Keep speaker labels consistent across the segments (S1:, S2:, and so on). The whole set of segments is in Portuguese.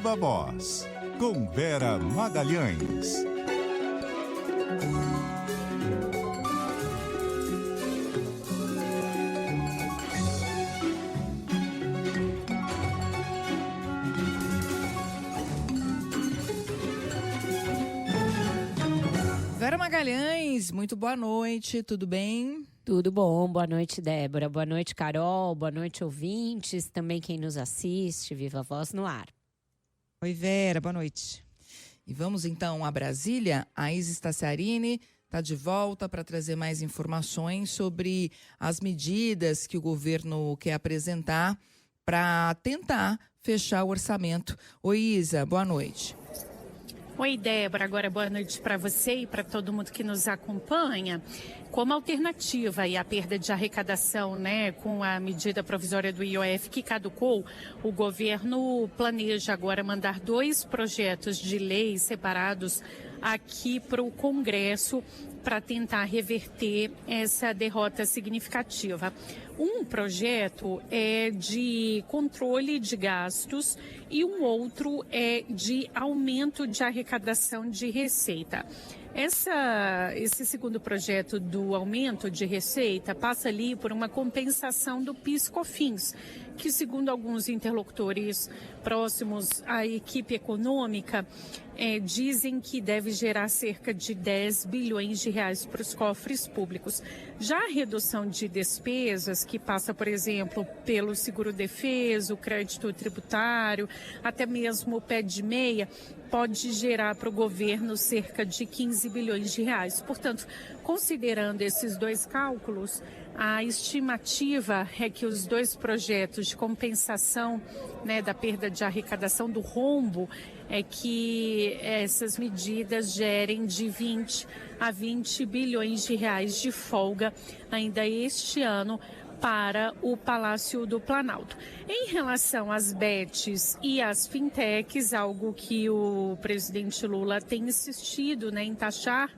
S1: Viva Voz, com Vera Magalhães.
S2: Vera Magalhães, muito boa noite, tudo bem?
S3: Tudo bom, boa noite, Débora, boa noite, Carol, boa noite, ouvintes, também quem nos assiste, Viva Voz no ar.
S2: Oi, Vera, boa noite. E vamos então a Brasília. A Isis Tassiarini está de volta para trazer mais informações sobre as medidas que o governo quer apresentar para tentar fechar o orçamento. Oi, Isa, boa noite.
S4: Oi, Débora. Agora boa noite para você e para todo mundo que nos acompanha. Como alternativa e a perda de arrecadação, com a medida provisória do IOF que caducou, o governo planeja agora mandar 2 projetos de lei separados aqui para o Congresso para tentar reverter essa derrota significativa. Um projeto é de controle de gastos e um outro é de aumento de arrecadação de receita. Esse segundo projeto do aumento de receita passa ali por uma compensação do PIS/COFINS, que segundo alguns interlocutores próximos à equipe econômica, dizem que deve gerar cerca de 10 bilhões de reais para os cofres públicos. Já a redução de despesas, que passa, por exemplo, pelo seguro-defeso, o crédito tributário, até mesmo o pé de meia, pode gerar para o governo cerca de 15 bilhões de reais. Portanto, considerando esses 2 cálculos, a estimativa é que os 2 projetos de compensação da perda de arrecadação do rombo é que essas medidas gerem de 20 a 20 bilhões de reais de folga ainda este ano para o Palácio do Planalto. Em relação às bets e às fintechs, algo que o presidente Lula tem insistido em taxar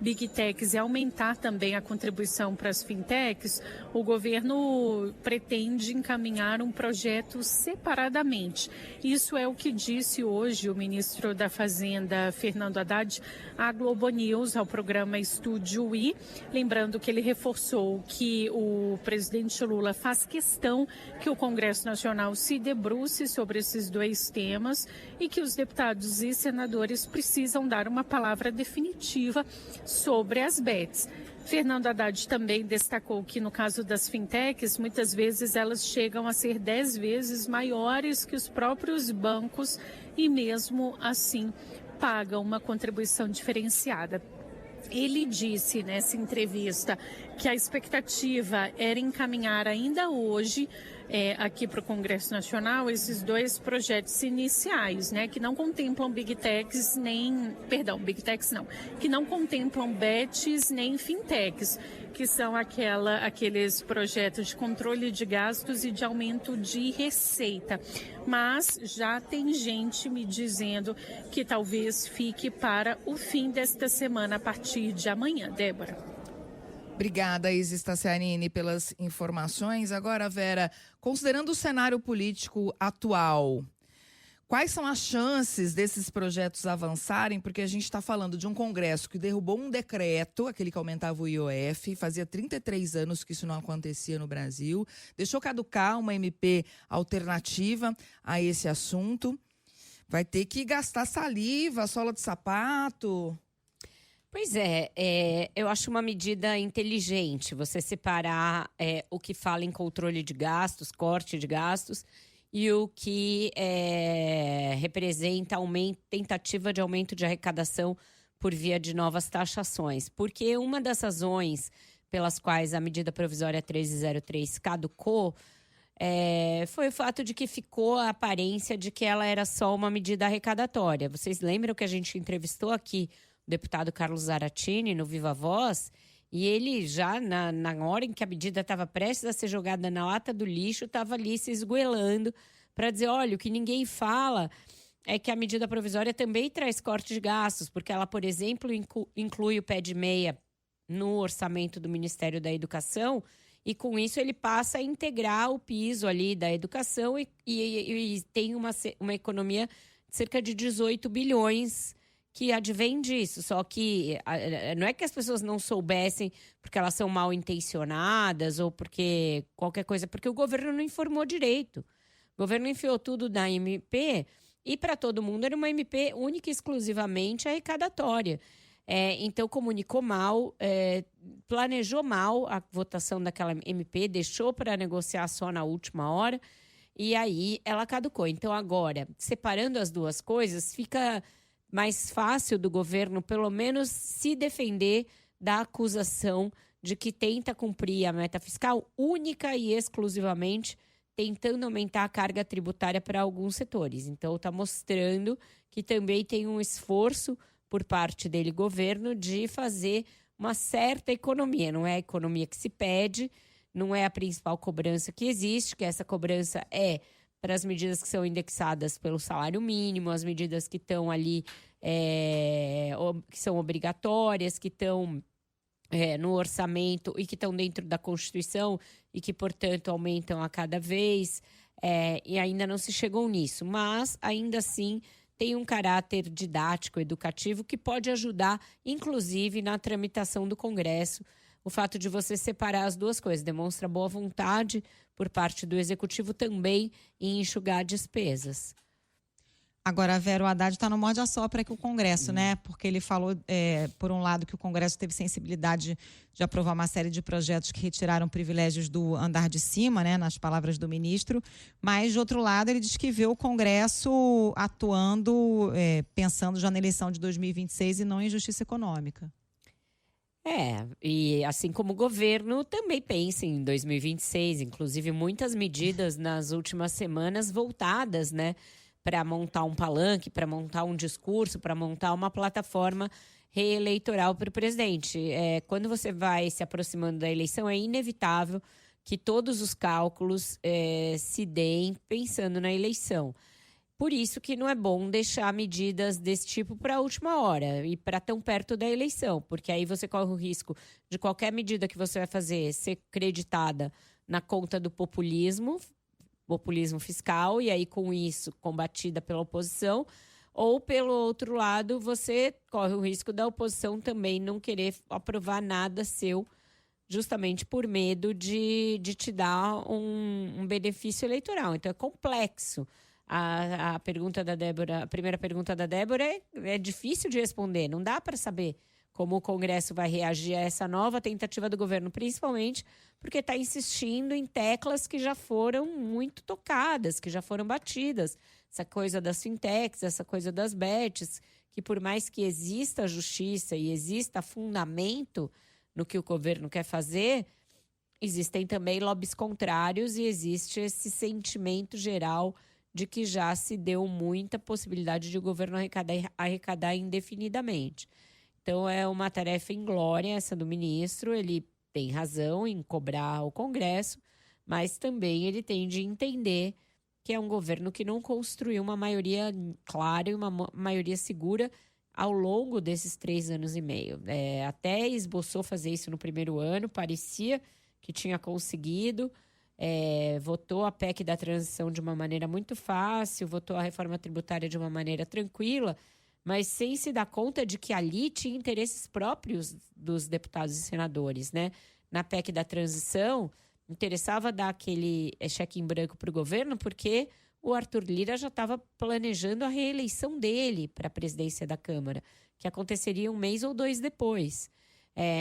S4: Big Techs e aumentar também a contribuição para as fintechs, o governo pretende encaminhar um projeto separadamente. Isso é o que disse hoje o ministro da Fazenda, Fernando Haddad, à Globo News, ao programa Estúdio I, lembrando que ele reforçou que o presidente Lula faz questão que o Congresso Nacional se debruce sobre esses 2 temas e que os deputados e senadores precisam dar uma palavra definitiva sobre as bets. Fernando Haddad também destacou que no caso das fintechs, muitas vezes elas chegam a ser 10 vezes maiores que os próprios bancos e mesmo assim pagam uma contribuição diferenciada. Ele disse nessa entrevista que a expectativa era encaminhar ainda hoje aqui para o Congresso Nacional esses 2 projetos iniciais, que não contemplam Big Techs Big Techs não, que não contemplam bets nem fintechs, que são aqueles projetos de controle de gastos e de aumento de receita. Mas já tem gente me dizendo que talvez fique para o fim desta semana, a partir de amanhã. Débora.
S2: Obrigada, Isis Tassiarini, pelas informações. Agora, Vera, considerando o cenário político atual, quais são as chances desses projetos avançarem? Porque a gente está falando de um Congresso que derrubou um decreto, aquele que aumentava o IOF, fazia 33 anos que isso não acontecia no Brasil, deixou caducar uma MP alternativa a esse assunto. Vai ter que gastar saliva, sola de sapato.
S3: Pois eu acho uma medida inteligente você separar o que fala em controle de gastos, corte de gastos, e o que representa tentativa de aumento de arrecadação por via de novas taxações. Porque uma das razões pelas quais a medida provisória 1303 caducou foi o fato de que ficou a aparência de que ela era só uma medida arrecadatória. Vocês lembram que a gente entrevistou aqui o deputado Carlos Zaratini no Viva Voz? E ele já, na hora em que a medida estava prestes a ser jogada na lata do lixo, estava ali se esgoelando para dizer, olha, o que ninguém fala é que a medida provisória também traz corte de gastos, porque ela, por exemplo, inclui o pé de meia no orçamento do Ministério da Educação, e com isso ele passa a integrar o piso ali da educação e tem uma economia de cerca de 18 bilhões que advém disso. Só que não é que as pessoas não soubessem porque elas são mal intencionadas ou porque qualquer coisa, porque o governo não informou direito. O governo enfiou tudo na MP e para todo mundo era uma MP única e exclusivamente arrecadatória. Então comunicou mal, planejou mal a votação daquela MP, deixou para negociar só na última hora e aí ela caducou. Então agora, separando as duas coisas, fica mais fácil do governo, pelo menos, se defender da acusação de que tenta cumprir a meta fiscal única e exclusivamente tentando aumentar a carga tributária para alguns setores. Então, está mostrando que também tem um esforço por parte dele, governo, de fazer uma certa economia. Não é a economia que se pede, não é a principal cobrança que existe, que essa cobrança é para as medidas que são indexadas pelo salário mínimo, as medidas que estão ali, que são obrigatórias, que estão no orçamento e que estão dentro da Constituição e que, portanto, aumentam a cada vez. E ainda não se chegou nisso, mas ainda assim tem um caráter didático, educativo, que pode ajudar, inclusive, na tramitação do Congresso. O fato de você separar as duas coisas demonstra boa vontade por parte do Executivo também em enxugar despesas.
S5: Agora, Vera, o Haddad está no morde-a-sopra com o Congresso, né? Porque ele falou, por um lado, que o Congresso teve sensibilidade de aprovar uma série de projetos que retiraram privilégios do andar de cima, né? Nas palavras do ministro. Mas, de outro lado, ele diz que vê o Congresso atuando, pensando já na eleição de 2026 e não em justiça econômica.
S3: E assim como o governo também pensa em 2026, inclusive muitas medidas nas últimas semanas voltadas, né, para montar um palanque, para montar um discurso, para montar uma plataforma reeleitoral para o presidente. Quando você vai se aproximando da eleição, é inevitável que todos os cálculos se deem pensando na eleição. Por isso que não é bom deixar medidas desse tipo para a última hora e para tão perto da eleição, porque aí você corre o risco de qualquer medida que você vai fazer ser creditada na conta do populismo fiscal, e aí com isso combatida pela oposição, ou pelo outro lado você corre o risco da oposição também não querer aprovar nada seu, justamente por medo de te dar um benefício eleitoral. Então é complexo. A pergunta da Débora, a primeira pergunta da Débora é difícil de responder. Não dá para saber como o Congresso vai reagir a essa nova tentativa do governo, principalmente porque está insistindo em teclas que já foram muito tocadas, que já foram batidas. Essa coisa das fintechs, essa coisa das bets, que por mais que exista justiça e exista fundamento no que o governo quer fazer, existem também lobbies contrários e existe esse sentimento geral de que já se deu muita possibilidade de o governo arrecadar indefinidamente. Então, é uma tarefa inglória essa do ministro. Ele tem razão em cobrar o Congresso, mas também ele tem de entender que é um governo que não construiu uma maioria clara e uma maioria segura ao longo desses 3 anos e meio. Até esboçou fazer isso no primeiro ano, parecia que tinha conseguido. Votou a PEC da transição de uma maneira muito fácil, votou a reforma tributária de uma maneira tranquila, mas sem se dar conta de que ali tinha interesses próprios dos deputados e senadores, né? Na PEC da transição, interessava dar aquele cheque em branco para o governo, porque o Arthur Lira já estava planejando a reeleição dele para a presidência da Câmara, que aconteceria 1 mês ou 2 depois.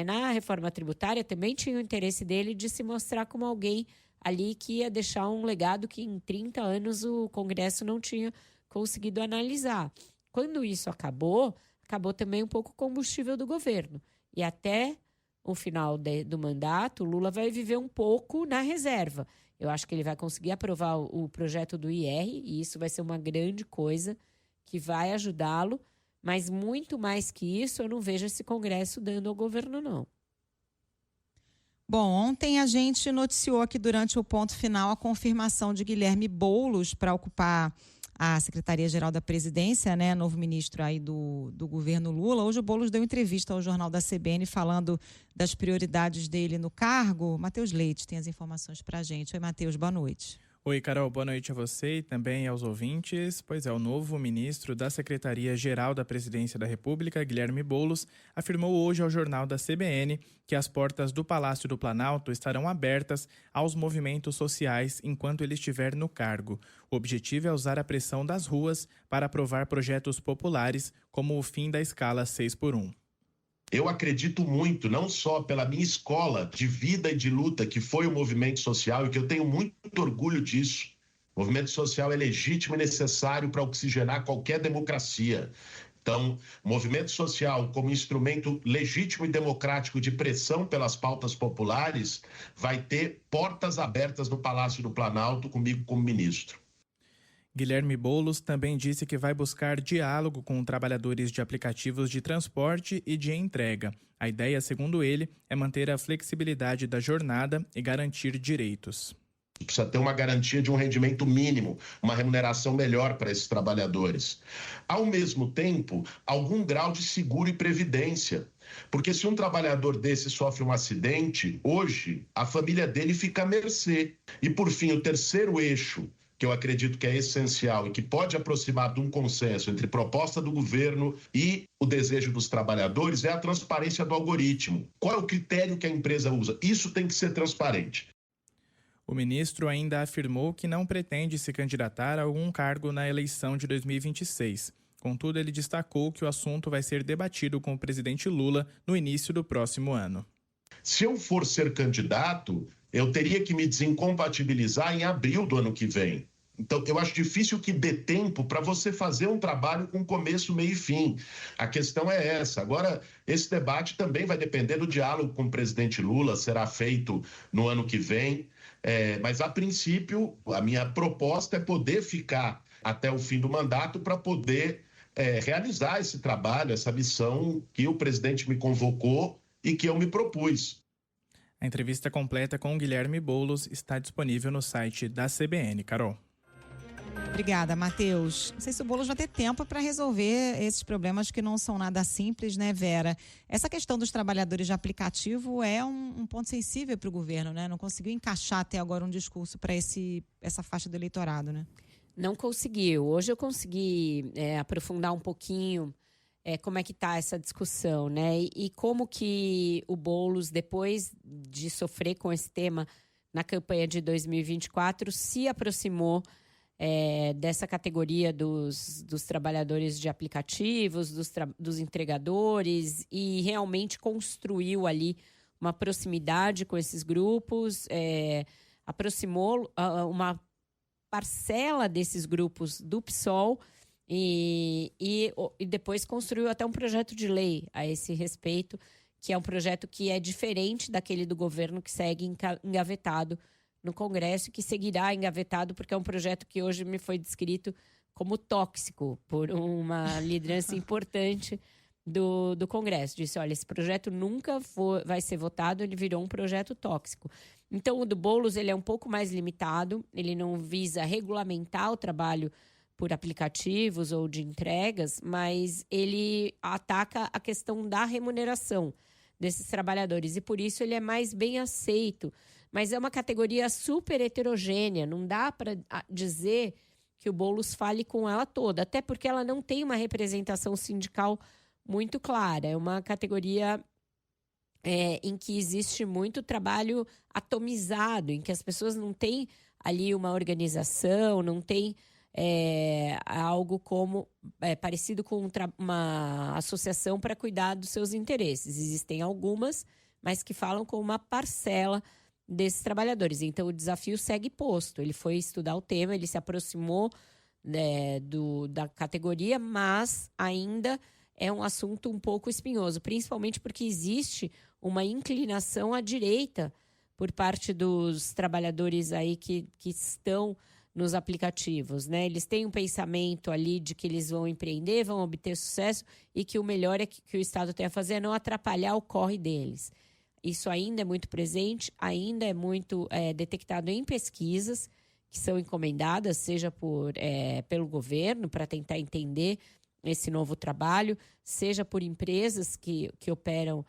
S3: Na reforma tributária também tinha o interesse dele de se mostrar como alguém ali que ia deixar um legado que em 30 anos o Congresso não tinha conseguido analisar. Quando isso acabou também um pouco o combustível do governo. E até o final do mandato, Lula vai viver um pouco na reserva. Eu acho que ele vai conseguir aprovar o projeto do IR, e isso vai ser uma grande coisa que vai ajudá-lo. Mas muito mais que isso, eu não vejo esse Congresso dando ao governo, não.
S5: Bom, ontem a gente noticiou aqui durante o ponto final a confirmação de Guilherme Boulos para ocupar a Secretaria-Geral da Presidência, né, novo ministro aí do governo Lula. Hoje o Boulos deu entrevista ao Jornal da CBN falando das prioridades dele no cargo. Matheus Leite tem as informações para a gente. Oi, Matheus, boa noite.
S6: Oi, Carol, boa noite a você e também aos ouvintes. Pois é, o novo ministro da Secretaria-Geral da Presidência da República, Guilherme Boulos, afirmou hoje ao jornal da CBN que as portas do Palácio do Planalto estarão abertas aos movimentos sociais enquanto ele estiver no cargo. O objetivo é usar a pressão das ruas para aprovar projetos populares, como o fim da escala 6x1.
S7: Eu acredito muito, não só pela minha escola de vida e de luta, que foi o movimento social, e que eu tenho muito orgulho disso. O movimento social é legítimo e necessário para oxigenar qualquer democracia. Então, o movimento social, como instrumento legítimo e democrático de pressão pelas pautas populares, vai ter portas abertas no Palácio do Planalto comigo como ministro.
S6: Guilherme Boulos também disse que vai buscar diálogo com trabalhadores de aplicativos de transporte e de entrega. A ideia, segundo ele, é manter a flexibilidade da jornada e garantir direitos.
S7: Precisa ter uma garantia de um rendimento mínimo, uma remuneração melhor para esses trabalhadores. Ao mesmo tempo, algum grau de seguro e previdência. Porque se um trabalhador desse sofre um acidente, hoje a família dele fica à mercê. E, por fim, o terceiro eixo, que eu acredito que é essencial e que pode aproximar de um consenso entre proposta do governo e o desejo dos trabalhadores, é a transparência do algoritmo. Qual é o critério que a empresa usa? Isso tem que ser transparente.
S6: O ministro ainda afirmou que não pretende se candidatar a algum cargo na eleição de 2026. Contudo, ele destacou que o assunto vai ser debatido com o presidente Lula no início do próximo ano.
S7: Se eu for ser candidato, eu teria que me desincompatibilizar em abril do ano que vem. Então, eu acho difícil que dê tempo para você fazer um trabalho com começo, meio e fim. A questão é essa. Agora, esse debate também vai depender do diálogo com o presidente Lula, será feito no ano que vem. Mas, a princípio, a minha proposta é poder ficar até o fim do mandato para poder realizar esse trabalho, essa missão que o presidente me convocou e que eu me propus.
S6: A entrevista completa com Guilherme Boulos está disponível no site da CBN. Carol.
S5: Obrigada, Matheus. Não sei se o Boulos vai ter tempo para resolver esses problemas que não são nada simples, né, Vera? Essa questão dos trabalhadores de aplicativo é um ponto sensível para o governo, né? Não conseguiu encaixar até agora um discurso para essa faixa do eleitorado, né?
S3: Não conseguiu. Hoje eu consegui aprofundar um pouquinho como é que está essa discussão, né? E como que o Boulos, depois de sofrer com esse tema na campanha de 2024, se aproximou dessa categoria dos trabalhadores de aplicativos, dos entregadores, e realmente construiu ali uma proximidade com esses grupos, aproximou uma parcela desses grupos do PSOL e depois construiu até um projeto de lei a esse respeito, que é um projeto que é diferente daquele do governo, que segue engavetado no Congresso, que seguirá engavetado, porque é um projeto que hoje me foi descrito como tóxico por uma liderança importante do Congresso. Disse, olha, esse projeto nunca vai ser votado, ele virou um projeto tóxico. Então, o do Boulos, ele é um pouco mais limitado, ele não visa regulamentar o trabalho por aplicativos ou de entregas, mas ele ataca a questão da remuneração desses trabalhadores, e por isso ele é mais bem aceito. Mas é uma categoria super heterogênea, não dá para dizer que o Boulos fale com ela toda, até porque ela não tem uma representação sindical muito clara. É uma categoria em que existe muito trabalho atomizado, em que as pessoas não têm ali uma organização, não tem algo como parecido com uma associação para cuidar dos seus interesses. Existem algumas, mas que falam com uma parcela desses trabalhadores. Então, o desafio segue posto. Ele foi estudar o tema, ele se aproximou da categoria, mas ainda é um assunto um pouco espinhoso, principalmente porque existe uma inclinação à direita por parte dos trabalhadores aí que estão nos aplicativos, né? Eles têm um pensamento ali de que eles vão empreender, vão obter sucesso e que o melhor que o Estado tem a fazer é não atrapalhar o corre deles. Isso ainda é muito presente, ainda é muito detectado em pesquisas que são encomendadas, seja pelo governo, para tentar entender esse novo trabalho, seja por empresas que operam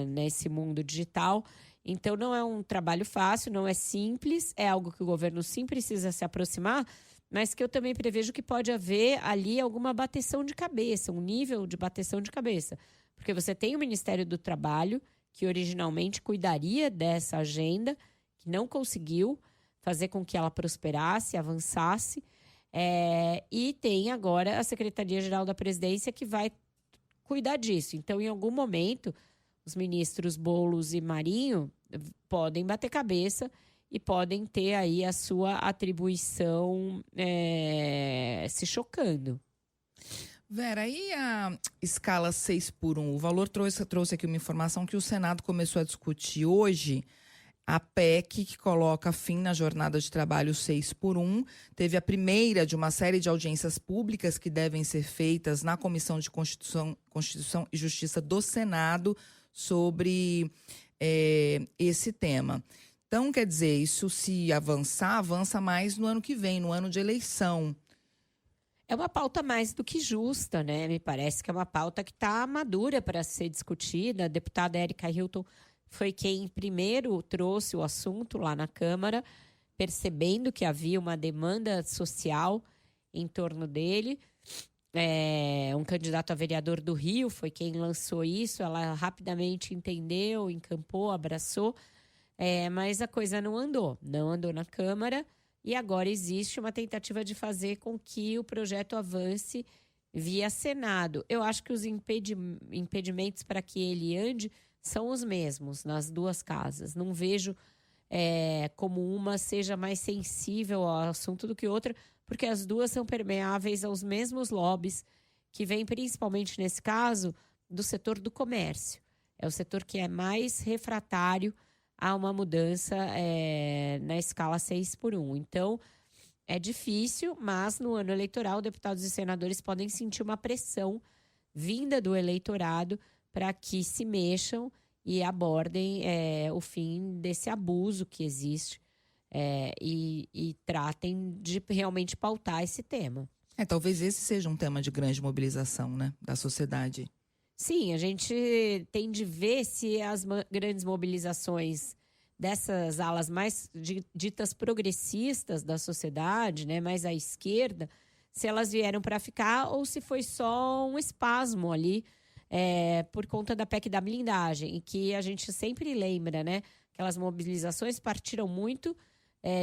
S3: nesse mundo digital. Então, não é um trabalho fácil, não é simples, é algo que o governo sim precisa se aproximar, mas que eu também prevejo que pode haver ali alguma bateção de cabeça, um nível de bateção de cabeça. Porque você tem o Ministério do Trabalho, que originalmente cuidaria dessa agenda, que não conseguiu fazer com que ela prosperasse, avançasse, e tem agora a Secretaria-Geral da Presidência que vai cuidar disso. Então, em algum momento, os ministros Boulos e Marinho podem bater cabeça e podem ter aí a sua atribuição se chocando.
S2: Vera, e a escala 6x1? O Valor trouxe aqui uma informação que o Senado começou a discutir hoje a PEC que coloca fim na jornada de trabalho 6x1. Teve a primeira de uma série de audiências públicas que devem ser feitas na Comissão de Constituição e Justiça do Senado sobre esse tema. Então, quer dizer, isso se avança mais no ano que vem, no ano de eleição.
S3: É uma pauta mais do que justa, né? Me parece que é uma pauta que está madura para ser discutida. A deputada Érica Hilton foi quem primeiro trouxe o assunto lá na Câmara, percebendo que havia uma demanda social em torno dele. Um candidato a vereador do Rio foi quem lançou isso. Ela rapidamente entendeu, encampou, abraçou, mas a coisa não andou na Câmara. E agora existe uma tentativa de fazer com que o projeto avance via Senado. Eu acho que os impedimentos para que ele ande são os mesmos nas duas casas. Não vejo como uma seja mais sensível ao assunto do que outra, porque as duas são permeáveis aos mesmos lobbies, que vêm principalmente, nesse caso, do setor do comércio. É o setor que é mais refratário a uma mudança na escala 6x1. Então, é difícil, mas no ano eleitoral, deputados e senadores podem sentir uma pressão vinda do eleitorado para que se mexam e abordem o fim desse abuso que existe e tratem de realmente pautar esse tema.
S2: Talvez esse seja um tema de grande mobilização, né, da sociedade.
S3: Sim, a gente tem de ver se as grandes mobilizações dessas alas mais ditas progressistas da sociedade, né, mais à esquerda, se elas vieram para ficar ou se foi só um espasmo ali por conta da PEC da blindagem, e que a gente sempre lembra, né, aquelas mobilizações partiram muito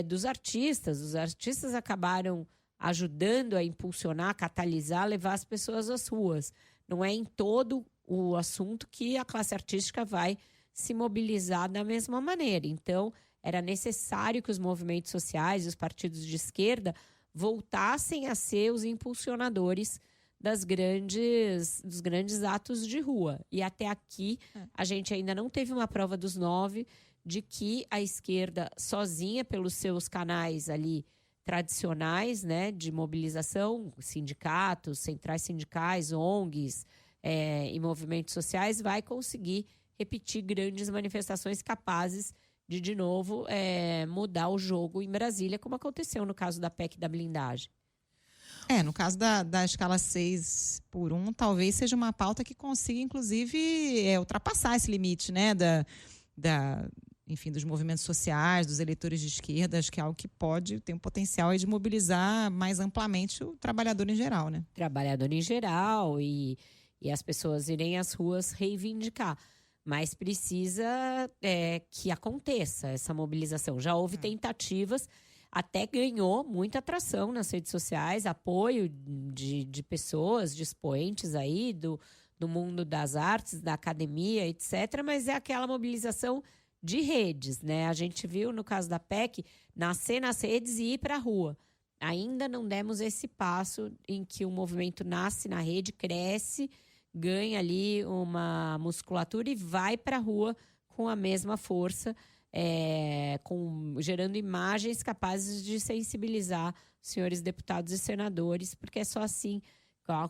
S3: dos artistas. Os artistas acabaram ajudando a impulsionar, catalisar, levar as pessoas às ruas. Não é em todo o assunto que a classe artística vai se mobilizar da mesma maneira. Então, era necessário que os movimentos sociais e os partidos de esquerda voltassem a ser os impulsionadores dos grandes atos de rua. E até aqui, a gente ainda não teve uma prova dos 9 de que a esquerda, sozinha, pelos seus canais ali tradicionais, né, de mobilização, sindicatos, centrais sindicais, ONGs e movimentos sociais, vai conseguir repetir grandes manifestações capazes de novo, mudar o jogo em Brasília, como aconteceu no caso da PEC da blindagem.
S5: No caso da escala 6x1, talvez seja uma pauta que consiga, inclusive, ultrapassar esse limite, né, enfim, dos movimentos sociais, dos eleitores de esquerda. Acho que é algo que tem um potencial de mobilizar mais amplamente o trabalhador em geral, né?
S3: Trabalhador em geral e as pessoas irem às ruas reivindicar. Mas precisa que aconteça essa mobilização. Já houve tentativas, até ganhou muita atração nas redes sociais, apoio de pessoas, de expoentes aí do mundo das artes, da academia, etc. Mas é aquela mobilização de redes, né? A gente viu no caso da PEC nascer nas redes e ir para a rua. Ainda não demos esse passo em que o movimento nasce na rede, cresce, ganha ali uma musculatura e vai para a rua com a mesma força, gerando imagens capazes de sensibilizar os senhores deputados e senadores, porque é só assim,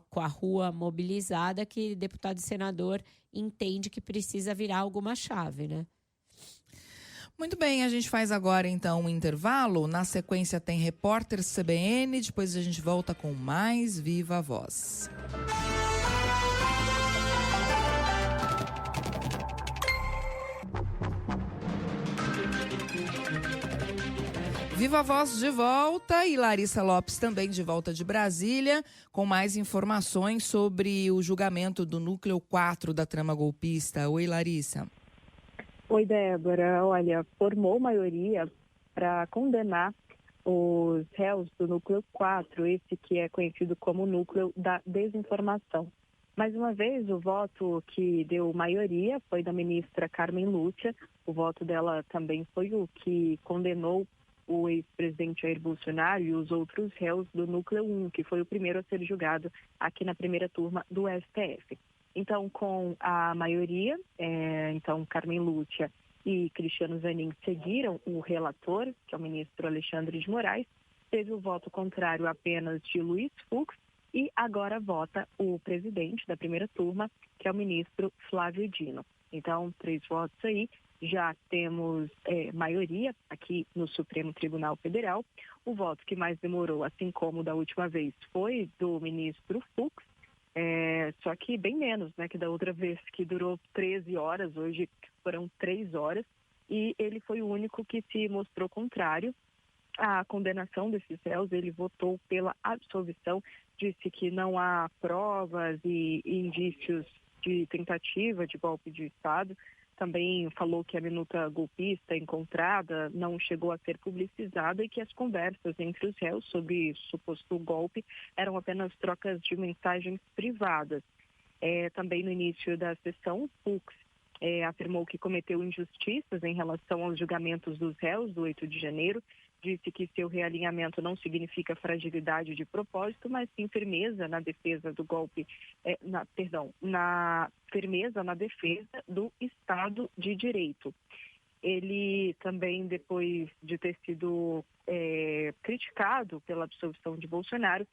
S3: com a rua mobilizada, que deputado e senador entende que precisa virar alguma chave, né?
S2: Muito bem, a gente faz agora então um intervalo. Na sequência tem Repórter CBN, depois a gente volta com mais Viva a Voz. Viva Voz de volta e Larissa Lopes também de volta de Brasília com mais informações sobre o julgamento do núcleo 4 da trama golpista. Oi, Larissa.
S8: Oi, Débora. Olha, formou maioria para condenar os réus do núcleo 4, esse que é conhecido como núcleo da desinformação. Mais uma vez, o voto que deu maioria foi da ministra Carmen Lúcia. O voto dela também foi o que condenou o ex-presidente Jair Bolsonaro e os outros réus do núcleo 1, que foi o primeiro a ser julgado aqui na primeira turma do STF. Então, com a maioria, Carmen Lúcia e Cristiano Zanin seguiram o relator, que é o ministro Alexandre de Moraes. Teve o voto contrário apenas de Luiz Fux e agora vota o presidente da primeira turma, que é o ministro Flávio Dino. Então, 3 votos aí. Já temos maioria aqui no Supremo Tribunal Federal. O voto que mais demorou, assim como da última vez, foi do ministro Fux, só que bem menos, né, que da outra vez, que durou 13 horas, hoje foram 3 horas, e ele foi o único que se mostrou contrário à condenação desses réus. Ele votou pela absolvição, disse que não há provas e indícios de tentativa de golpe de Estado. Também falou que a minuta golpista encontrada não chegou a ser publicizada e que as conversas entre os réus sobre suposto golpe eram apenas trocas de mensagens privadas. Também no início da sessão, Fux afirmou que cometeu injustiças em relação aos julgamentos dos réus do 8 de janeiro. Disse que seu realinhamento não significa fragilidade de propósito, mas sim firmeza na defesa do golpe, na firmeza na defesa do Estado de Direito. Ele também, depois de ter sido criticado pela absolvição de Bolsonaro,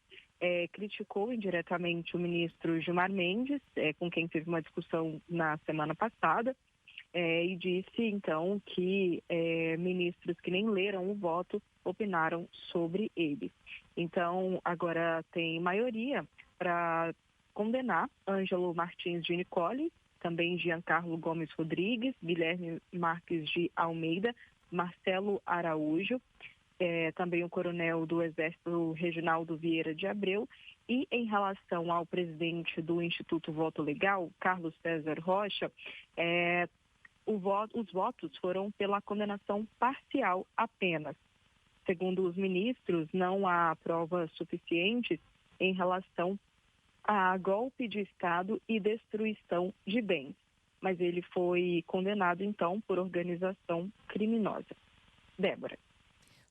S8: criticou indiretamente o ministro Gilmar Mendes, com quem teve uma discussão na semana passada, e disse, então, que ministros que nem leram o voto opinaram sobre ele. Então, agora tem maioria para condenar Ângelo Martins de Nicole, também Giancarlo Gomes Rodrigues, Guilherme Marques de Almeida, Marcelo Araújo, também o coronel do Exército Reginaldo Vieira de Abreu, e em relação ao presidente do Instituto Voto Legal, Carlos César Rocha, os votos foram pela condenação parcial apenas. Segundo os ministros, não há provas suficientes em relação a golpe de Estado e destruição de bens. Mas ele foi condenado, então, por organização criminosa. Débora.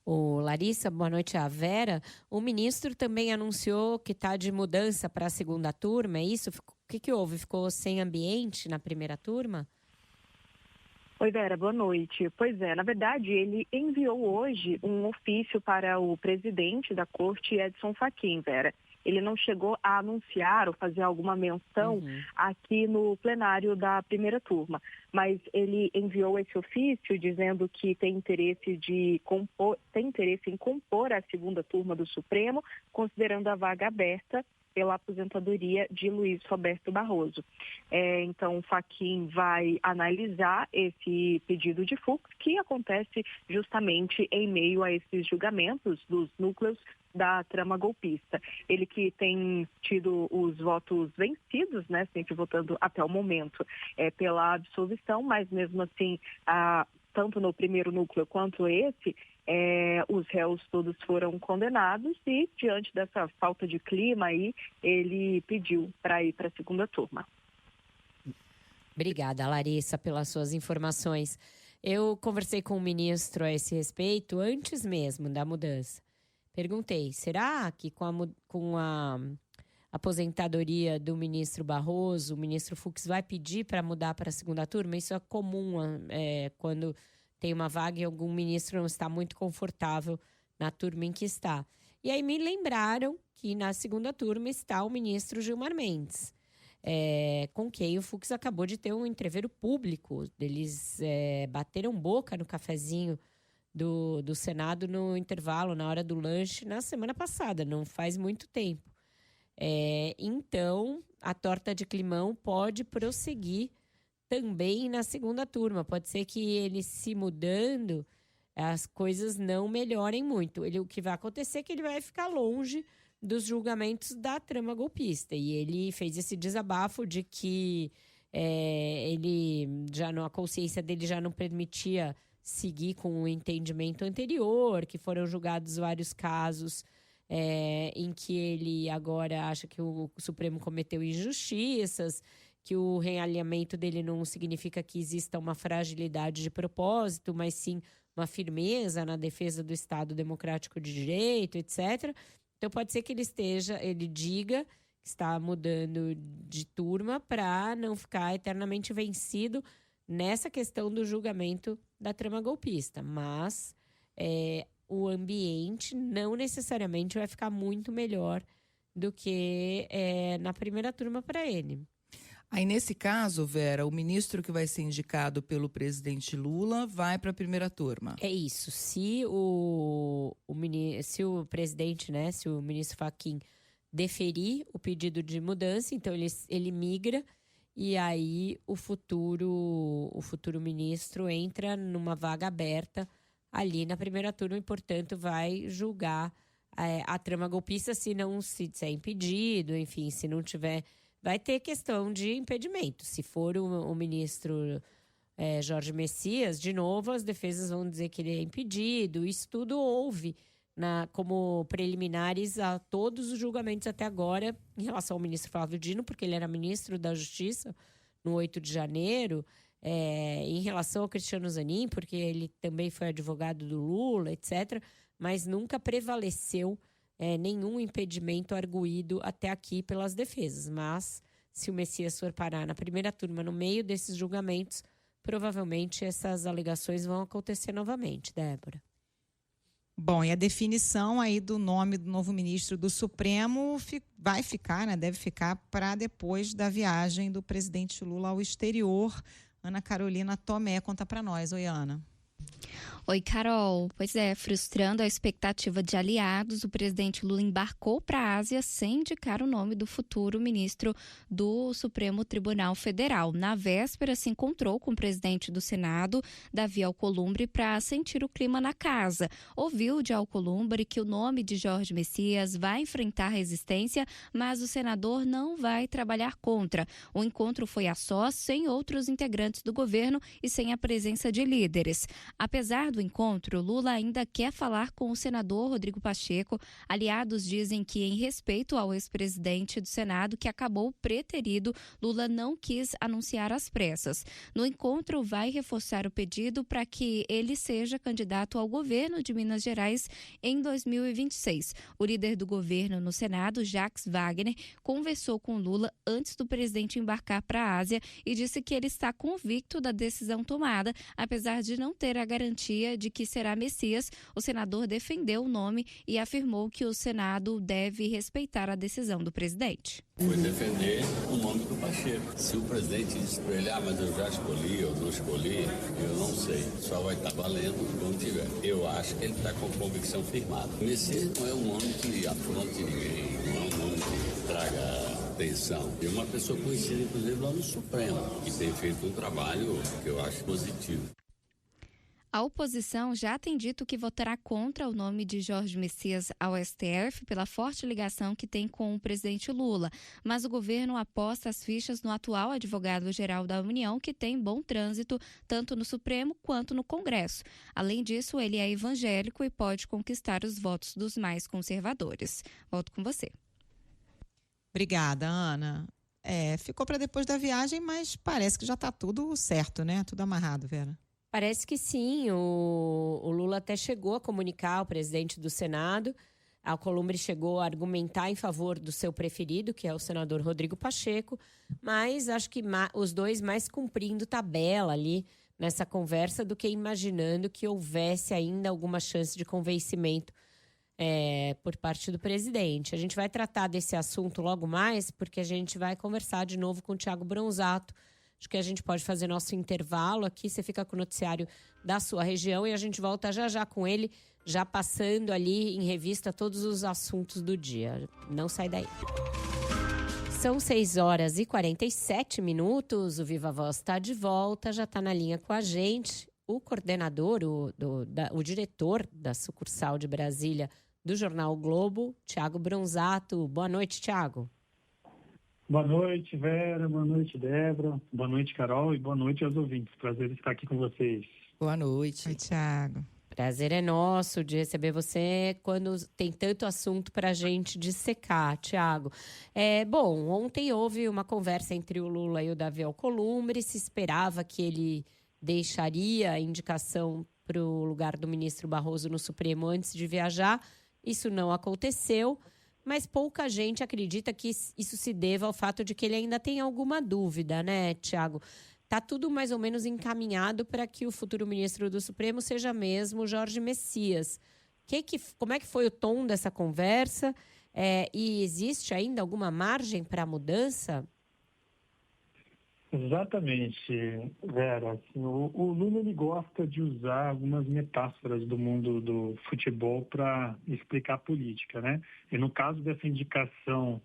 S3: Larissa, boa noite, a Vera. O ministro também anunciou que está de mudança para a segunda turma, é isso? O que houve? Ficou sem ambiente na primeira turma?
S8: Oi, Vera, boa noite. Pois é, na verdade, ele enviou hoje um ofício para o presidente da corte, Edson Fachin, Vera. Ele não chegou a anunciar ou fazer alguma menção aqui no plenário da primeira turma, mas ele enviou esse ofício dizendo que tem interesse em compor a segunda turma do Supremo, considerando a vaga aberta pela aposentadoria de Luiz Roberto Barroso. Então, o Fachin vai analisar esse pedido de Fux, que acontece justamente em meio a esses julgamentos dos núcleos da trama golpista. Ele que tem tido os votos vencidos, né, sempre votando até o momento pela absolvição, mas mesmo assim, tanto no primeiro núcleo quanto esse, os réus todos foram condenados e, diante dessa falta de clima aí, ele pediu para ir para a segunda turma.
S3: Obrigada, Larissa, pelas suas informações. Eu conversei com o ministro a esse respeito antes mesmo da mudança. Perguntei, será que com a aposentadoria do ministro Barroso, o ministro Fux vai pedir para mudar para a segunda turma? Isso é comum quando tem uma vaga e algum ministro não está muito confortável na turma em que está. E aí me lembraram que na segunda turma está o ministro Gilmar Mendes, com quem o Fux acabou de ter um entreveiro público. Eles bateram boca no cafezinho do Senado no intervalo, na hora do lanche, na semana passada, não faz muito tempo. Então, a torta de climão pode prosseguir também na segunda turma. Pode ser que ele se mudando, as coisas não melhorem muito. O que vai acontecer é que ele vai ficar longe dos julgamentos da trama golpista. E ele fez esse desabafo de que a consciência dele já não permitia seguir com o entendimento anterior, que foram julgados vários casos em que ele agora acha que o Supremo cometeu injustiças, que o realinhamento dele não significa que exista uma fragilidade de propósito, mas sim uma firmeza na defesa do Estado Democrático de Direito, etc. Então pode ser que ele diga que está mudando de turma para não ficar eternamente vencido nessa questão do julgamento da trama golpista. Mas o ambiente não necessariamente vai ficar muito melhor do que na primeira turma para ele.
S2: Aí, nesse caso, Vera, o ministro que vai ser indicado pelo presidente Lula vai para a primeira turma.
S3: É isso. Se o presidente, né, se o ministro Fachin deferir o pedido de mudança, então ele migra e aí o futuro ministro entra numa vaga aberta ali na primeira turma e, portanto, vai julgar a trama golpista se é impedido, enfim, se não tiver... Vai ter questão de impedimento. Se for o ministro Jorge Messias, de novo, as defesas vão dizer que ele é impedido. Isso tudo houve como preliminares a todos os julgamentos até agora em relação ao ministro Flávio Dino, porque ele era ministro da Justiça no 8 de janeiro, em relação ao Cristiano Zanin, porque ele também foi advogado do Lula, etc., mas nunca prevaleceu nenhum impedimento arguído até aqui pelas defesas. Mas, se o Messias for parar na primeira turma, no meio desses julgamentos, provavelmente essas alegações vão acontecer novamente, Débora.
S5: Bom, e a definição aí do nome do novo ministro do Supremo vai ficar, né? Deve ficar para depois da viagem do presidente Lula ao exterior. Ana Carolina Tomé conta para nós. Oi, Ana.
S9: Oi, Carol. Pois frustrando a expectativa de aliados, o presidente Lula embarcou para a Ásia sem indicar o nome do futuro ministro do Supremo Tribunal Federal. Na véspera, se encontrou com o presidente do Senado, Davi Alcolumbre, para sentir o clima na casa. Ouviu de Alcolumbre que o nome de Jorge Messias vai enfrentar resistência, mas o senador não vai trabalhar contra. O encontro foi a sós, sem outros integrantes do governo e sem a presença de líderes. Apesar do encontro, Lula ainda quer falar com o senador Rodrigo Pacheco. Aliados dizem que, em respeito ao ex-presidente do Senado, que acabou preterido, Lula não quis anunciar às pressas. No encontro, vai reforçar o pedido para que ele seja candidato ao governo de Minas Gerais em 2026. O líder do governo no Senado, Jacques Wagner, conversou com Lula antes do presidente embarcar para a Ásia e disse que ele está convicto da decisão tomada, apesar de não ter a garantia de que será Messias. O senador defendeu o nome e afirmou que o Senado deve respeitar a decisão do presidente.
S10: Foi defender o nome do Pacheco. Se o presidente disse para ele, mas eu já escolhi, eu não escolhi, eu não sei. Só vai estar valendo quando tiver. Eu acho que ele está com convicção firmada. Messias não é um nome que afronte ninguém, não é um nome que traga atenção. É uma pessoa conhecida, inclusive, lá no Supremo, que tem feito um trabalho que eu acho positivo.
S9: A oposição já tem dito que votará contra o nome de Jorge Messias ao STF pela forte ligação que tem com o presidente Lula. Mas o governo aposta as fichas no atual advogado-geral da União, que tem bom trânsito tanto no Supremo quanto no Congresso. Além disso, ele é evangélico e pode conquistar os votos dos mais conservadores. Volto com você.
S5: Obrigada, Ana. Ficou para depois da viagem, mas parece que já está tudo certo, né? Tudo amarrado, Vera.
S3: Parece que sim. O Lula até chegou a comunicar ao presidente do Senado. Alcolumbre chegou a argumentar em favor do seu preferido, que é o senador Rodrigo Pacheco. Mas acho que os dois mais cumprindo tabela ali nessa conversa do que imaginando que houvesse ainda alguma chance de convencimento por parte do presidente. A gente vai tratar desse assunto logo mais, porque a gente vai conversar de novo com o Thiago Bronzato. Acho que a gente pode fazer nosso intervalo aqui, você fica com o noticiário da sua região e a gente volta já já com ele, já passando ali em revista todos os assuntos do dia. Não sai daí. São 6h47, o Viva Voz está de volta, já está na linha com a gente. o coordenador, o diretor da sucursal de Brasília do Jornal o Globo, Thiago Bronzato. Boa noite, Thiago.
S11: Boa noite, Vera. Boa noite, Débora. Boa noite, Carol. E boa noite aos ouvintes. Prazer estar aqui com vocês.
S2: Boa noite.
S5: Oi, Thiago.
S3: Prazer é nosso de receber você quando tem tanto assunto para a gente dissecar, Thiago. Bom, ontem houve uma conversa entre o Lula e o Davi Alcolumbre. Se esperava que ele deixaria a indicação para o lugar do ministro Barroso no Supremo antes de viajar. Isso não aconteceu, mas pouca gente acredita que isso se deva ao fato de que ele ainda tem alguma dúvida, né, Thiago? Está tudo mais ou menos encaminhado para que o futuro ministro do Supremo seja mesmo Jorge Messias. Como é que foi o tom dessa conversa? E existe ainda alguma margem para a mudança?
S11: Exatamente, Vera. Assim, o Lula ele gosta de usar algumas metáforas do mundo do futebol para explicar a política, né? E no caso dessa indicação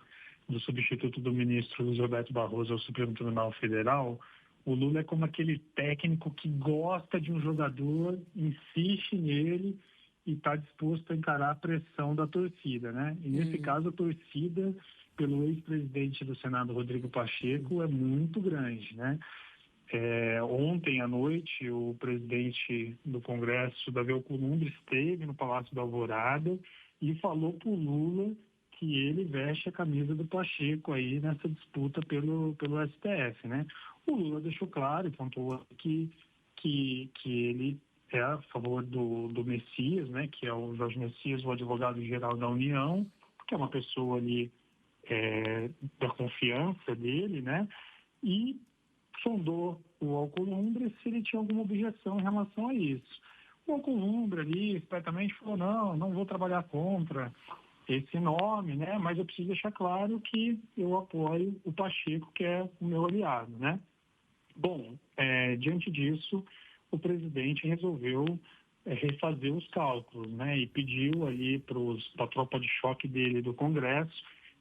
S11: do substituto do ministro Luiz Roberto Barroso ao Supremo Tribunal Federal, o Lula é como aquele técnico que gosta de um jogador, insiste nele e está disposto a encarar a pressão da torcida, né? E nesse caso, a torcida, pelo ex-presidente do Senado, Rodrigo Pacheco, é muito grande, né? Ontem à noite, o presidente do Congresso, Davi Alcolumbre, esteve no Palácio da Alvorada e falou para o Lula que ele veste a camisa do Pacheco aí nessa disputa pelo STF, né? O Lula deixou claro e pontuou que ele é a favor do Messias, né? Que é o Jorge Messias, o advogado-geral da União, que é uma pessoa ali da confiança dele, né? E sondou o Alcolumbre se ele tinha alguma objeção em relação a isso. O Alcolumbre ali, espertamente, falou, não vou trabalhar contra esse nome, né? Mas eu preciso deixar claro que eu apoio o Pacheco, que é o meu aliado, né? Bom, diante disso, o presidente resolveu refazer os cálculos, né? E pediu ali para a tropa de choque dele do Congresso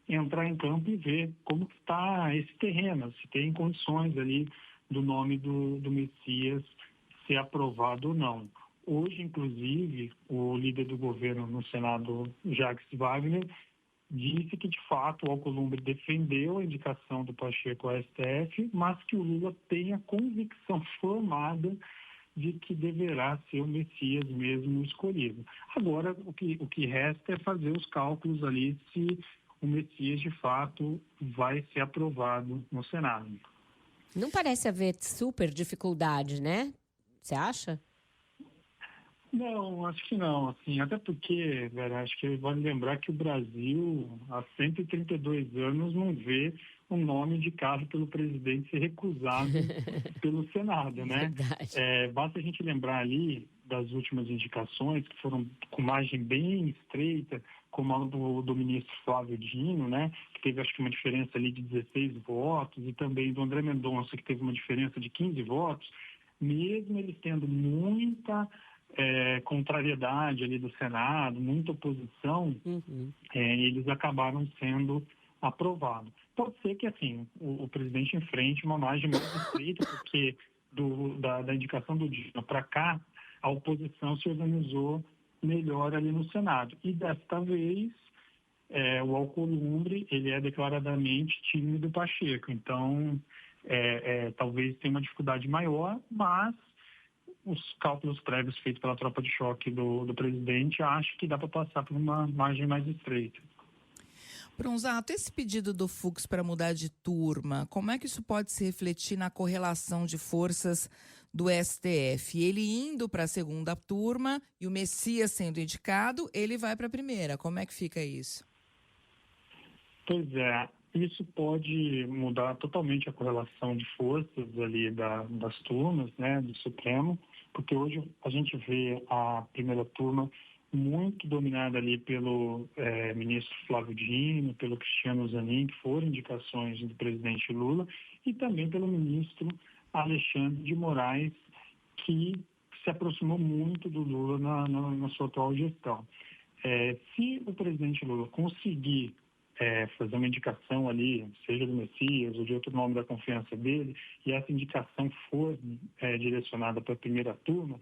S11: entrar em campo e ver como está esse terreno, se tem condições ali do nome do Messias ser aprovado ou não. Hoje, inclusive, o líder do governo no Senado, Jacques Wagner, disse que, de fato, o Alcolumbre defendeu a indicação do Pacheco ao STF, mas que o Lula tem a convicção formada de que deverá ser o Messias mesmo escolhido. Agora, o que resta é fazer os cálculos ali se o Messias, de fato, vai ser aprovado no Senado.
S3: Não parece haver super dificuldade, né? Você acha?
S11: Não, acho que não. Assim, até porque, Vera, acho que vale lembrar que o Brasil, há 132 anos, não vê o nome indicado pelo presidente ser recusado pelo Senado, né? Basta a gente lembrar ali das últimas indicações, que foram com margem bem estreita, como a do ministro Flávio Dino, né? Que teve, acho que, uma diferença ali de 16 votos, e também do André Mendonça, que teve uma diferença de 15 votos, mesmo eles tendo muita contrariedade ali do Senado, muita oposição, eles acabaram sendo aprovados. Pode ser que, assim, o presidente enfrente uma margem mais estreita, porque da indicação do Dino para cá, a oposição se organizou melhor ali no Senado. E desta vez, o Alcolumbre, ele é declaradamente time do Pacheco. Então, talvez tenha uma dificuldade maior, mas os cálculos prévios feitos pela tropa de choque do presidente, acho que dá para passar por uma margem mais estreita.
S2: Bronzato, esse pedido do Fux para mudar de turma, como é que isso pode se refletir na correlação de forças do STF? Ele indo para a segunda turma e o Messias sendo indicado, ele vai para a primeira. Como é que fica isso?
S11: Pois é, isso pode mudar totalmente a correlação de forças ali das turmas, né, do Supremo, porque hoje a gente vê a primeira turma muito dominada ali pelo ministro Flávio Dino, pelo Cristiano Zanin, que foram indicações do presidente Lula, e também pelo ministro Alexandre de Moraes, que se aproximou muito do Lula na sua atual gestão. Se o presidente Lula conseguir fazer uma indicação ali, seja do Messias ou de outro nome da confiança dele, e essa indicação for direcionada para a primeira turma,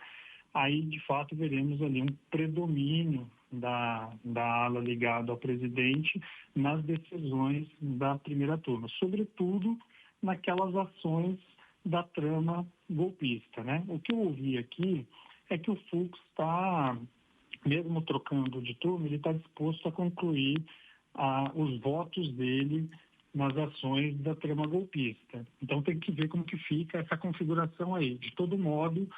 S11: aí, de fato, veremos ali um predomínio da ala ligada ao presidente nas decisões da primeira turma, sobretudo naquelas ações da trama golpista, né? O que eu ouvi aqui é que o Fux está, mesmo trocando de turma, ele está disposto a concluir os votos dele nas ações da trama golpista. Então tem que ver como que fica essa configuração aí. De todo modo,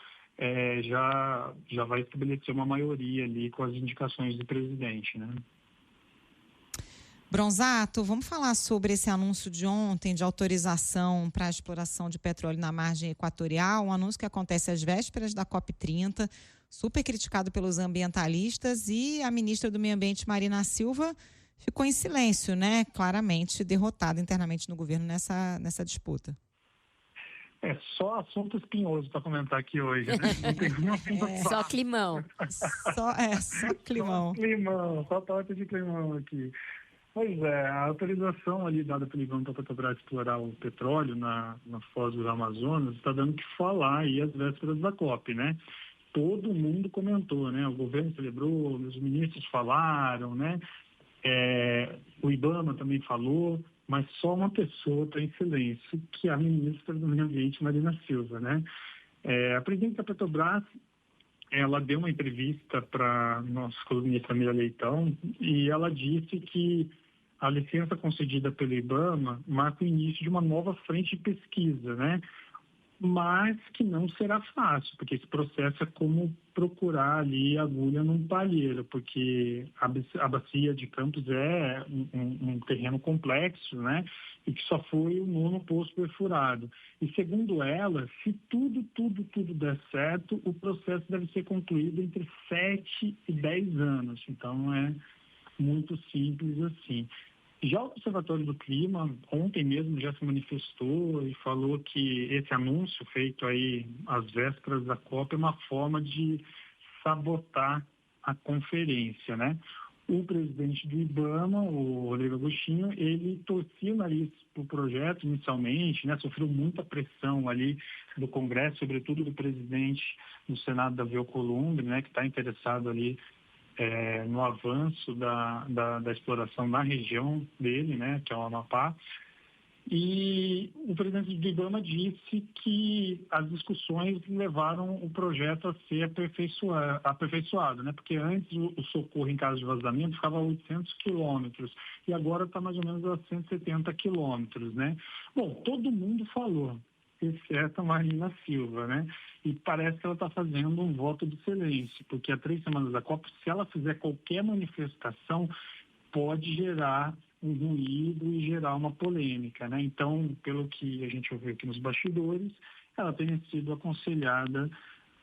S11: já vai estabelecer uma maioria ali com as indicações do presidente, né?
S5: Bronzato, vamos falar sobre esse anúncio de ontem de autorização para a exploração de petróleo na margem equatorial, um anúncio que acontece às vésperas da COP30, super criticado pelos ambientalistas, e a ministra do Meio Ambiente, Marina Silva, ficou em silêncio, né? Claramente derrotada internamente no governo nessa disputa.
S11: É só assunto espinhoso para comentar aqui hoje, né? Não tem nenhum assunto
S3: Só climão.
S5: Só climão.
S11: Só torta de climão aqui. Pois é, a autorização ali dada pelo IBAMA para a Petrobras explorar o petróleo na foz do Amazonas está dando o que falar aí às vésperas da COP, né? Todo mundo comentou, né? O governo celebrou, os ministros falaram, né? O IBAMA também falou, mas só uma pessoa está em silêncio, que é a ministra do Meio Ambiente, Marina Silva, né? A presidente da Petrobras, ela deu uma entrevista para a nossa colunista Mira Leitão e ela disse que a licença concedida pelo IBAMA marca o início de uma nova frente de pesquisa, né? Mas que não será fácil, porque esse processo é como procurar ali agulha num palheiro, porque a bacia de Campos é um terreno complexo, né? E que só foi o 9º poço perfurado. E segundo ela, se tudo der certo, o processo deve ser concluído entre 7 e 10 anos. Então não é muito simples assim. Já o Observatório do Clima, ontem mesmo já se manifestou e falou que esse anúncio feito aí às vésperas da COP é uma forma de sabotar a conferência, né? O presidente do IBAMA, o Rodrigo Agostinho, ele torcia o nariz para o projeto inicialmente, né? Sofreu muita pressão ali do Congresso, sobretudo do presidente do Senado, Davi Alcolumbre, né? Que está interessado ali no avanço da exploração na região dele, né, que é o Amapá. E o presidente do IBAMA disse que as discussões levaram o projeto a ser aperfeiçoado, né, porque antes o socorro em caso de vazamento ficava a 800 quilômetros e agora está mais ou menos a 170 quilômetros, né. Bom, todo mundo falou, exceto a Marina Silva, né? E parece que ela está fazendo um voto de silêncio, porque há 3 semanas da COP, se ela fizer qualquer manifestação, pode gerar um ruído e gerar uma polêmica, né? Então, pelo que a gente ouviu aqui nos bastidores, ela tem sido aconselhada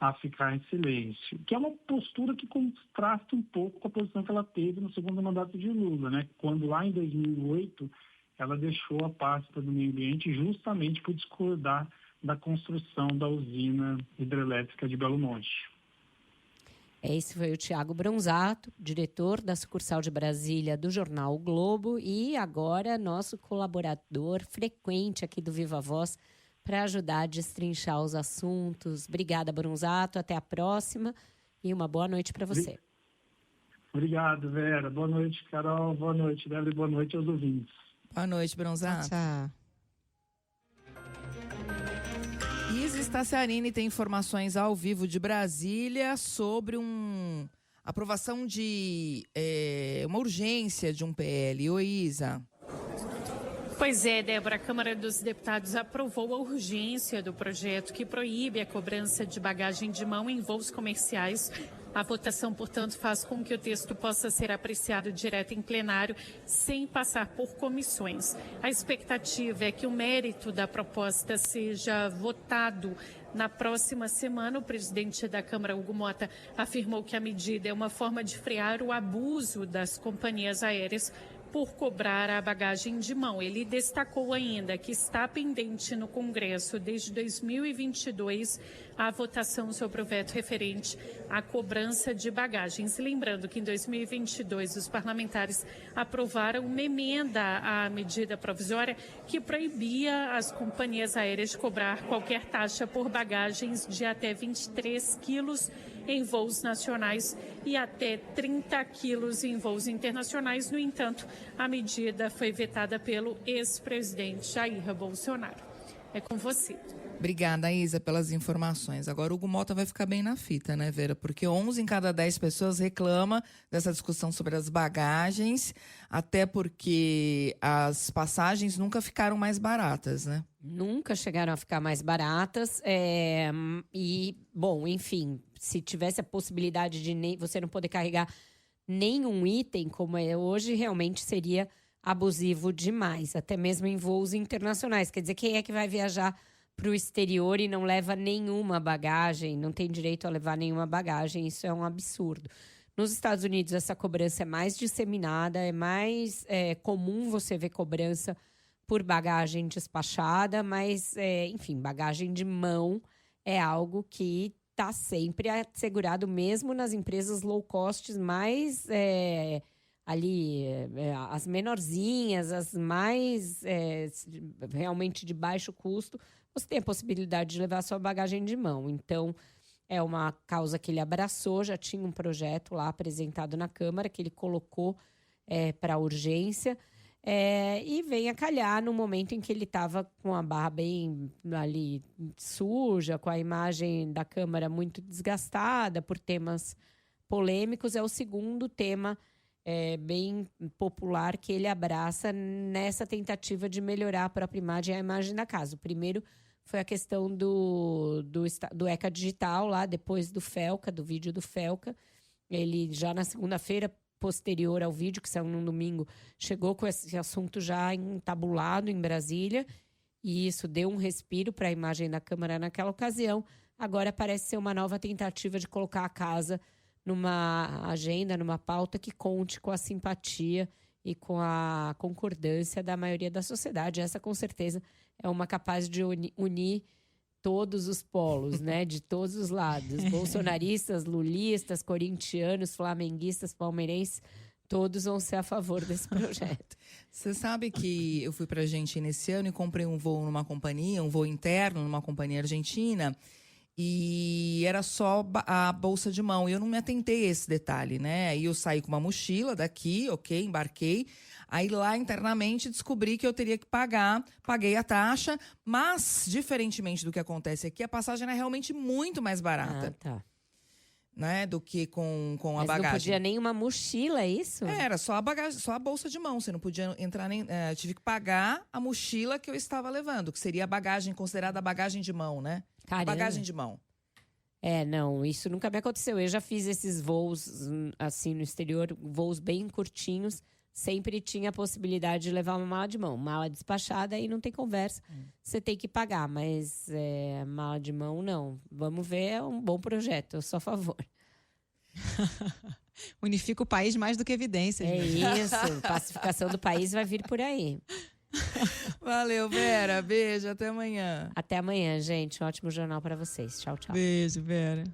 S11: a ficar em silêncio, que é uma postura que contrasta um pouco com a posição que ela teve no segundo mandato de Lula, né? Quando lá em 2008 ela deixou a pasta do meio ambiente justamente por discordar da construção da usina hidrelétrica de Belo Monte.
S3: Esse foi o Thiago Bronzato, diretor da sucursal de Brasília do jornal O Globo e agora nosso colaborador frequente aqui do Viva Voz para ajudar a destrinchar os assuntos. Obrigada, Bronzato. Até a próxima e uma boa noite para você.
S11: Obrigado, Vera. Boa noite, Carol. Boa noite, Débora. Boa noite aos ouvintes.
S2: Boa noite, Bronzato.
S5: Tchau.
S2: Isis Tassiarini tem informações ao vivo de Brasília sobre aprovação de uma urgência de um PL. Oi, Isa.
S4: Pois é, Débora, a Câmara dos Deputados aprovou a urgência do projeto que proíbe a cobrança de bagagem de mão em voos comerciais. A votação, portanto, faz com que o texto possa ser apreciado direto em plenário, sem passar por comissões. A expectativa é que o mérito da proposta seja votado na próxima semana. O presidente da Câmara, Hugo Mota, afirmou que a medida é uma forma de frear o abuso das companhias aéreas por cobrar a bagagem de mão. Ele destacou ainda que está pendente no Congresso desde 2022 a votação sobre o veto referente à cobrança de bagagens. Lembrando que em 2022 os parlamentares aprovaram uma emenda à medida provisória que proibia as companhias aéreas de cobrar qualquer taxa por bagagens de até 23 quilos em voos nacionais e até 30 quilos em voos internacionais. No entanto, a medida foi vetada pelo ex-presidente Jair Bolsonaro. É com você.
S2: Obrigada, Isa, pelas informações. Agora o Hugo Mota vai ficar bem na fita, né, Vera? Porque 11 em cada 10 pessoas reclama dessa discussão sobre as bagagens, até porque as passagens nunca ficaram mais baratas, né?
S3: Nunca chegaram a ficar mais baratas. E, bom, enfim, se tivesse a possibilidade de você não poder carregar nenhum item, como é hoje, realmente seria abusivo demais, até mesmo em voos internacionais. Quer dizer, quem é que vai viajar para o exterior e não leva nenhuma bagagem, não tem direito a levar nenhuma bagagem? Isso é um absurdo. Nos Estados Unidos, essa cobrança é mais disseminada, é mais comum você ver cobrança por bagagem despachada, mas, enfim, bagagem de mão é algo que está sempre assegurado, mesmo nas empresas low cost mais as menorzinhas, as mais realmente de baixo custo, você tem a possibilidade de levar sua bagagem de mão. Então, é uma causa que ele abraçou, já tinha um projeto lá apresentado na Câmara, que ele colocou para urgência, e vem a calhar no momento em que ele estava com a barra bem ali suja, com a imagem da Câmara muito desgastada por temas polêmicos. É o segundo tema bem popular que ele abraça nessa tentativa de melhorar a própria imagem e a imagem da casa. O primeiro foi a questão do ECA Digital, lá depois do Felca, do vídeo do Felca. Ele já na segunda-feira, posterior ao vídeo, que saiu num domingo, chegou com esse assunto já entabulado em Brasília, e isso deu um respiro para a imagem da Câmara naquela ocasião. Agora parece ser uma nova tentativa de colocar a casa numa agenda, numa pauta que conte com a simpatia e com a concordância da maioria da sociedade. Essa, com certeza, é uma capaz de unir todos os polos, né? De todos os lados. Bolsonaristas, lulistas, corintianos, flamenguistas, palmeirenses, todos vão ser a favor desse projeto.
S2: Você sabe que eu fui para a Argentina esse ano e comprei um voo numa companhia, um voo interno numa companhia argentina, e era só a bolsa de mão. E eu não me atentei a esse detalhe, né? Aí eu saí com uma mochila daqui, ok, embarquei. Aí lá internamente descobri que eu teria que pagar, paguei a taxa, mas, diferentemente do que acontece aqui, a passagem era realmente muito mais barata.
S3: Tá.
S2: Né, do que com a
S3: Mas
S2: bagagem.
S3: Não podia nem uma mochila, é isso?
S2: Era só a bagagem, só a bolsa de mão. Você não podia entrar nem. Tive que pagar a mochila que eu estava levando, que seria a bagagem, considerada a bagagem de mão, né?
S3: Caramba.
S2: Bagagem de mão.
S3: Não, isso nunca me aconteceu. Eu já fiz esses voos, assim, no exterior, voos bem curtinhos. Sempre tinha a possibilidade de levar uma mala de mão. Mala despachada, aí não tem conversa. Você tem que pagar, mas mala de mão, não. Vamos ver, é um bom projeto, eu sou a favor.
S5: Unifica o país mais do que evidências.
S3: Isso, pacificação do país vai vir por aí.
S2: Valeu, Vera. Beijo, até amanhã.
S3: Até amanhã, gente. Um ótimo jornal para vocês. Tchau, tchau.
S5: Beijo, Vera.